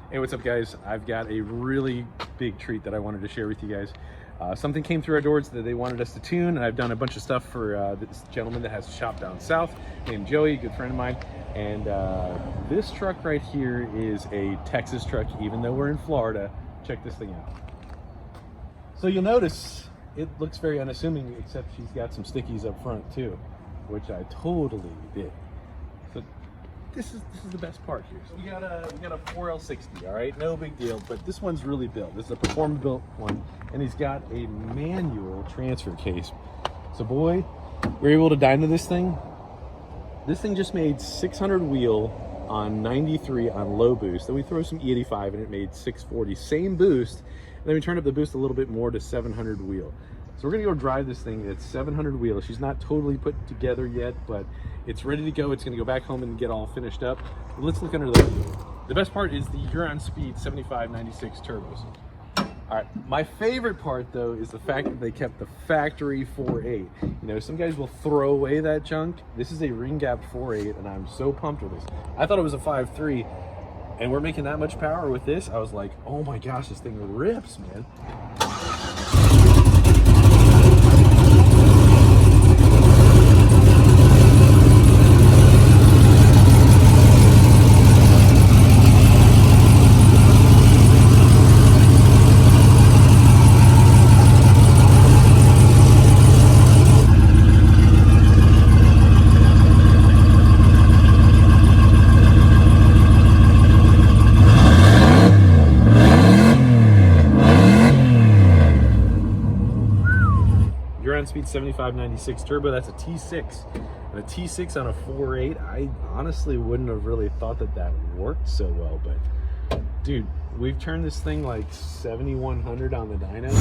Hey, what's up guys? I've got a really big treat that I wanted to share with you guys. Something came through our doors that they wanted us to tune, and I've done a bunch of stuff for this gentleman that has a shop down south named Joey, a good friend of mine. And this truck right here is a Texas truck, even though we're in Florida. Check this thing out. So you'll notice it looks very unassuming, except she's got some stickies up front too, which I totally did. So this is the best part here. So we got a 4L60, all right, no big deal, but this one's really built. This is a performance built one, and he's got a manual transfer case. So boy, we're able to dyno this thing. This thing just made 600 wheel on 93 on low boost. Then we throw some E85 and it made 640, same boost. And then we turned up the boost a little bit more to 700 wheel. So we're gonna go drive this thing at 700 wheel. She's not totally put together yet, but it's ready to go. It's gonna go back home and get all finished up. But let's look under the hood. The best part is the Huron Speed 75/96 turbos. All right, my favorite part though is the fact that they kept the factory 4.8. You know, some guys will throw away that junk. This is a ring gapped 4.8, and I'm so pumped with this. I thought it was a 5.3, and we're making that much power with this. I was like, oh my gosh, this thing rips, man. Speed 75/96 turbo. That's a T6, and a T6 on a 4.8. I honestly wouldn't have really thought that worked so well, but dude, we've turned this thing like 7,100 on the dyno.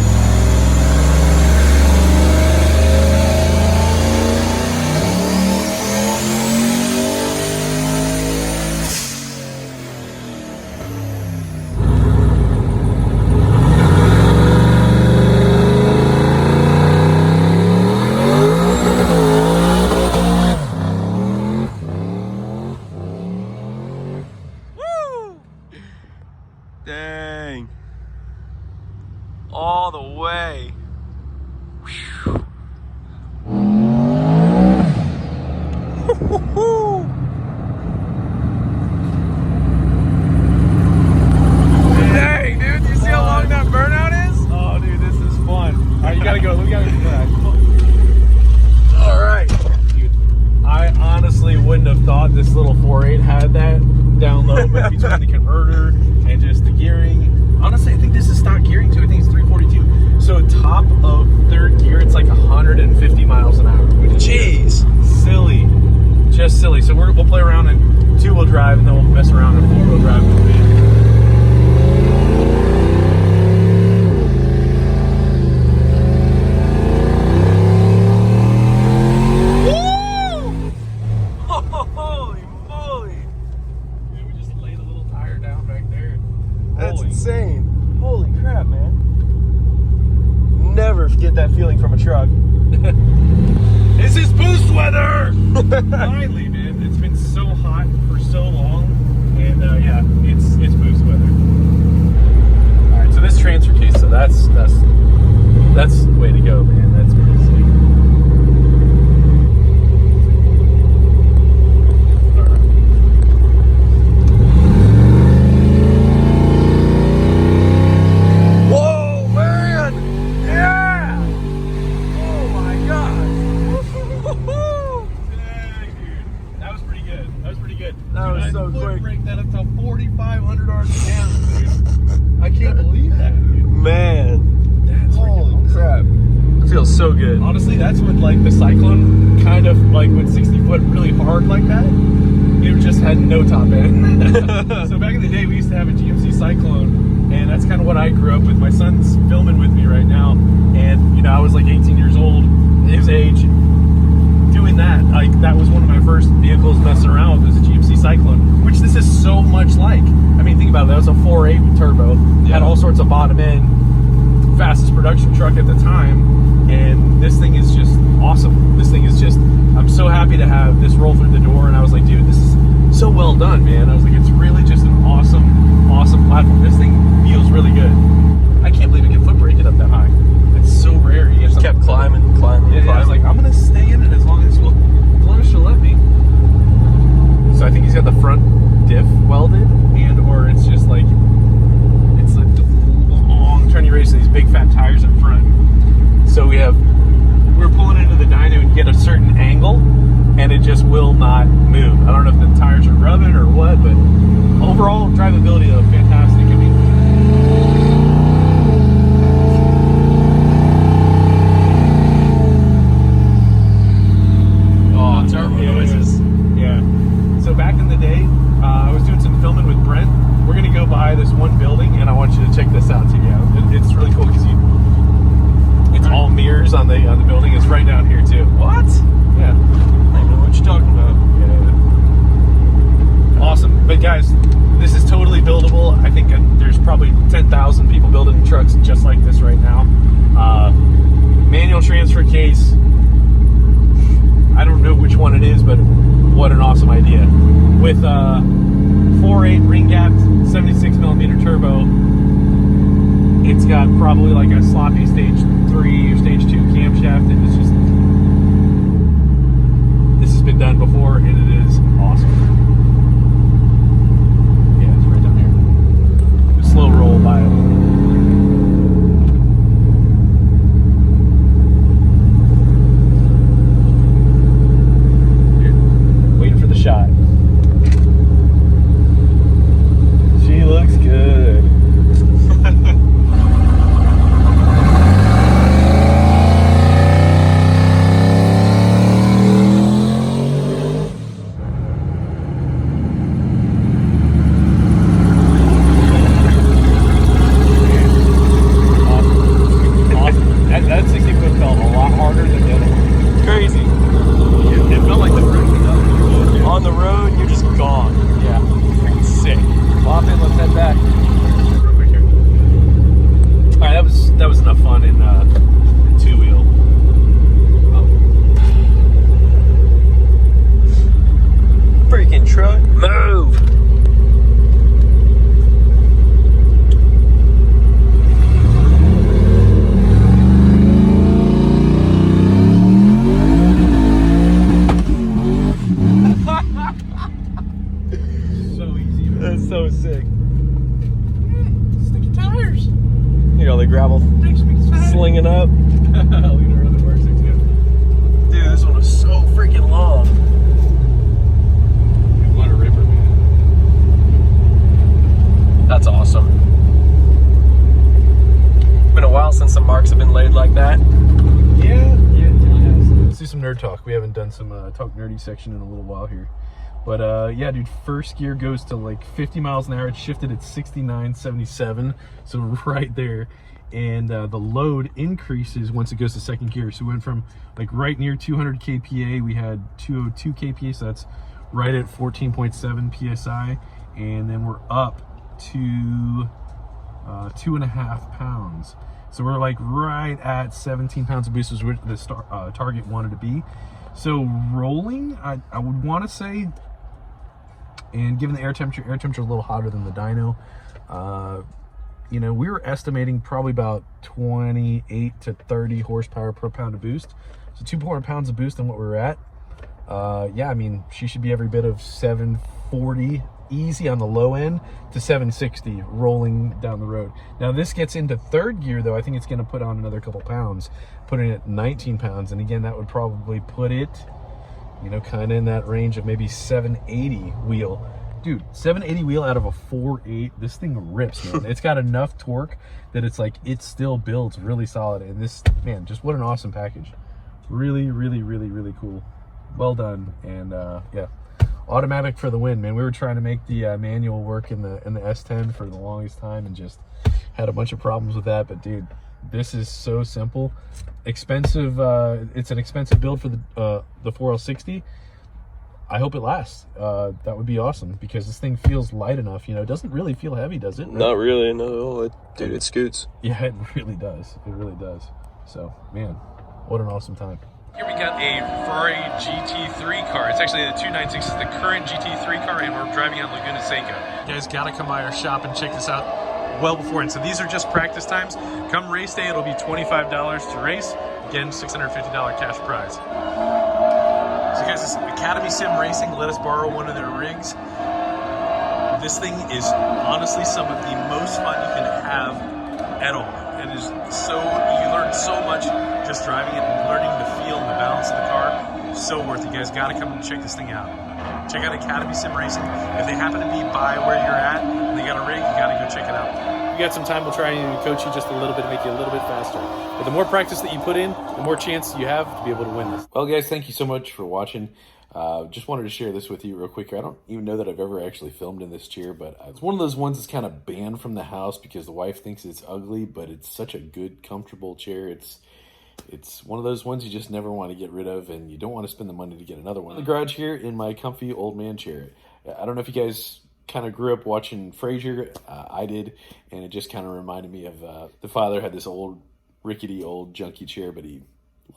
Dang. All the way. Dang, dude, you see how long that burnout is? Oh, dude, this is fun. All right, you gotta go. We gotta do that. All right. Dude, I honestly wouldn't have thought this little 4.8 had that down low, but between the converter and just the gearing, honestly, I think this is stock gearing too. I think it's 342. So top of third gear, it's like 150 miles an hour, which is silly, just silly. So we'll play around in two-wheel drive, and then we'll mess around in four-wheel drive a little bit. That's insane. Holy crap, man. Never forget that feeling from a truck. This is boost weather! Finally, man. It's been so hot for so long. And yeah, it's boost weather. Alright, so this transfer case, so that's the way to go, man. That's pretty sick. That was so quick. Break that up to 4,500 RPM, dude. I can't believe that, dude. Man, That's holy awesome. crap. It feels so good. Honestly, that's what like the Cyclone kind of like went 60 foot really hard like that. It just had no top end. So back in the day, we used to have a GMC Cyclone, and that's kind of what I grew up with. My son's filming with me right now, and you know, I was like 18 years old, his age, doing that. Like that was one of my first vehicles messing around with, was a GMC Cyclone, which this is so much like. I mean, think about it. That was a 4.8 with turbo. Yeah. Had all sorts of bottom end, fastest production truck at the time, and this thing is just awesome. This thing is just, I'm so happy to have this roll through the door, and I was like, dude, this is so well done, man. I was like, it's really just an awesome platform. reliability though, fantastic. I mean, oh, turbo noises. Yeah. So back in the day, I was doing some filming with Brent. We're gonna go by this one building, and I want you to check this out too. Yeah, it's really cool because it's all mirrors on the building. It's right down here too. What? Yeah. I don't know what you're talking about. Yeah. Awesome. But guys, this is totally buildable. I think there's probably 10,000 people building trucks just like this right now. Manual transfer case. I don't know which one it is, but what an awesome idea. With 4.8 ring gapped 76mm turbo. It's got probably like a sloppy stage 3 or stage 2 camshaft, and it's just, this has been done before, and it is awesome. Yeah, it's right down here. A slow roll by it. Here, waiting for the shot. She looks good. That was enough fun in two-wheel. Freaking truck, move! So easy, man. That's so sick. Sticky tires. You know, the gravel slinging up. Dude, this one was so freaking long. What a ripper, man. That's awesome. Been a while since some marks have been laid like that. Yeah. Let's do some nerd talk. We haven't done some talk nerdy section in a little while here. But yeah, dude, first gear goes to like 50 miles an hour. It's shifted at 69.77, so right there. And the load increases once it goes to second gear. So we went from like right near 200 kPa, we had 202 kPa, so that's right at 14.7 psi, and then we're up to 2.5 pounds. So we're like right at 17 pounds of boost, was what the target wanted to be. So rolling, I would want to say, and given the air temperature is a little hotter than the dyno, you know, we were estimating probably about 28 to 30 horsepower per pound of boost. So 200 pounds of boost than what we were at. Yeah, I mean, she should be every bit of 740 easy on the low end to 760 rolling down the road. Now this gets into third gear though. I think it's going to put on another couple pounds, putting it at 19 pounds. And again, that would probably put it, you know, kind of in that range of maybe 780 wheel. Dude, 780 wheel out of a 4.8, this thing rips, man. It's got enough torque that it's like, it still builds really solid. And this, man, just what an awesome package. Really, really, really, really cool. Well done. And yeah, automatic for the win, man. We were trying to make the manual work in the S10 for the longest time and just had a bunch of problems with that. But dude, this is so simple. Expensive, it's an expensive build for the 4L60. I hope it lasts. That would be awesome because this thing feels light enough. You know, it doesn't really feel heavy, does it? Not really, no. Dude, it scoots. Yeah, it really does. It really does. So, man, what an awesome time. Here we got a Ferrari GT3 car. It's actually the 296. It's the current GT3 car, and we're driving on Laguna Seca. You guys gotta come by our shop and check this out well beforehand. So these are just practice times. Come race day, it'll be $25 to race. Again, $650 cash prize. So guys, this is Academy Sim Racing. Let us borrow one of their rigs. This thing is honestly some of the most fun you can have at all. It is so, you learn so much just driving it and learning the feel and the balance of the car. So worth it. You guys gotta come and check this thing out. Check out Academy Sim Racing. If they happen to be by where you're at and they got a rig, you gotta go check it out. If you got some time, we'll try and coach you just a little bit, make you a little bit faster. But the more practice that you put in, the more chance you have to be able to win this. Well, guys, thank you so much for watching. Just wanted to share this with you real quick. I don't even know that I've ever actually filmed in this chair, but it's one of those ones that's kind of banned from the house because the wife thinks it's ugly, but it's such a good, comfortable chair. It's one of those ones you just never want to get rid of, and you don't want to spend the money to get another one. In the garage here in my comfy old man chair. I don't know if you guys kind of grew up watching Frasier. I did, and it just kind of reminded me of the father had this old, rickety, old, junky chair, but he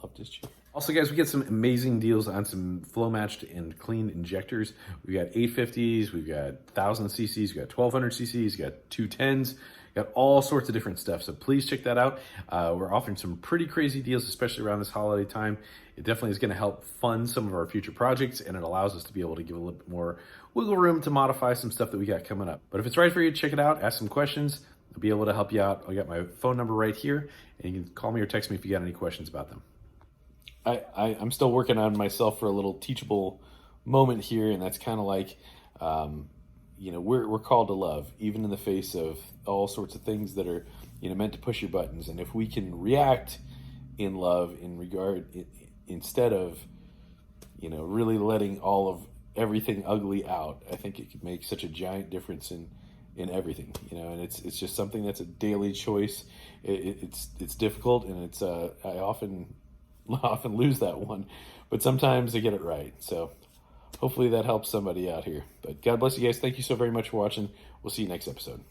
loved his chair. Also, guys, we get some amazing deals on some flow-matched and clean injectors. We've got 850s, we've got 1,000 cc's, we've got 1,200 cc's, we've got 210s, got all sorts of different stuff. So please check that out. We're offering some pretty crazy deals, especially around this holiday time. It definitely is going to help fund some of our future projects, and it allows us to be able to give a little bit more wiggle room to modify some stuff that we got coming up. But if it's right for you, check it out, ask some questions. I'll be able to help you out. I got my phone number right here, and you can call me or text me if you got any questions about them. I'm still working on myself for a little teachable moment here, and that's kind of like, you know, we're called to love, even in the face of all sorts of things that are, you know, meant to push your buttons. And if we can react in love, instead of, you know, really letting all of everything ugly out, I think it could make such a giant difference in everything, you know. And it's just something that's a daily choice. It's difficult, and it's I often lose that one, but sometimes I get it right. So hopefully that helps somebody out here. But God bless you guys. Thank you so very much for watching. We'll see you next episode.